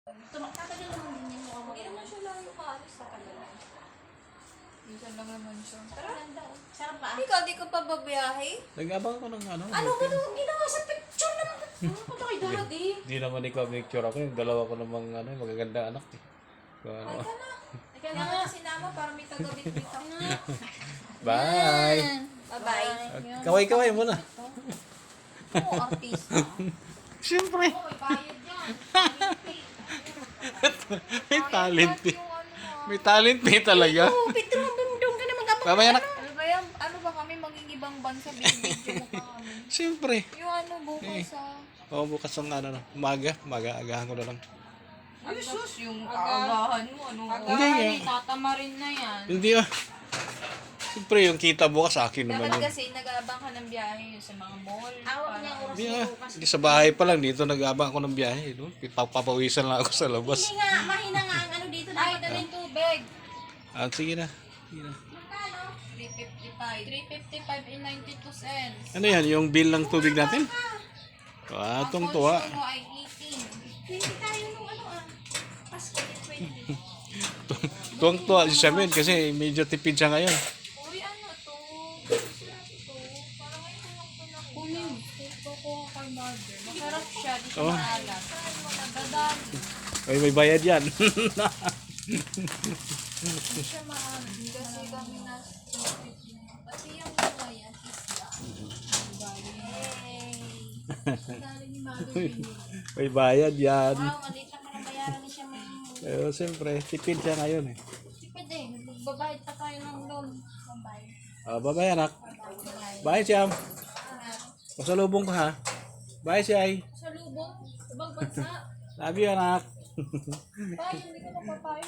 Tatagal naman din yung mukha mo. Hindi naman siya lang lumaalis sa kanila. Minsan lang naman siya. Pero ganda. Sarap ba? Ikaw, di ka pa babiyahe? Nag-abang ako ng ano. Ano ka nung ginawa sa picture naman? Punta kay Daddy. Hindi naman ikaw picture ako. Yung dalawa ko namang ano, magaganda anak. Eh. So, Ay ano. ka na. Ikaw na nga sinama para may tagabit-bit ako. Bye! Bye-bye. Kaway-kaway muna. Oo, artista. Siyempre. Oo, may bayad yan. May talent eh. Yung ano May talent eh talaga. Oo, Pedro, bundong ka naman kapag. Mamaya anak. Ano ba yan? Ano ba kami maging ibang bansa? Big-video mo ka kami. Siyempre. Yung ano bukas Oo, bukas ang ano na. Umaga. Agahan ko na lang. Ay, sus, yung kaagahan mo. Ano? Hindi nga. Tatama rin na yan. Hindi ah. Siyempre, yung kita bukas sa akin naman Dapat yun. kasi nag-aabang ka ng biyahe sa mga mall. Awak niya oras Hindi niya ah. bukas. Hindi sa bahay pa lang. Dito nag-abang ako ng biyahe. No? Papawisan lang ako sa labas. Hindi nga, mahina nga ang ano dito. Ay, ito na yung tubig. Ah, sige na. Sige na. Magkano? 355 in 92 cents. Ano yan? Yung bill ng tubig natin? Ah, Ang itong tuwa. konsumo ay 18. 20 tayo nung ano ah. Pasko din 20. Tuwang-tuwa si Shamin kasi medyo tipid siya ngayon. Uy, ano to? Masarap to. Parang ngayon ko lang pinakunin. Ito ko kay mother. Masarap siya. Di siya Oh. maalat. Saan mo nagdadali? Ay, may bayad yan. Hindi siya maalat. Kasi kami na pati yung mga yan isda. Dali ni mother yun. May bayad yan. Wow, maliit lang na bayaran ni siya may Eh, siyempre, tipid siya ngayon eh. tipid eh. Magbabayad pa tayo ng loan. Pambayad. Ah, bye-bye anak. Bye, Siam. Pasalubong ka ha. Bye, Siay. Sa lubong, ibang bansa. Love you, anak. Tayo, hindi ka mapapayo.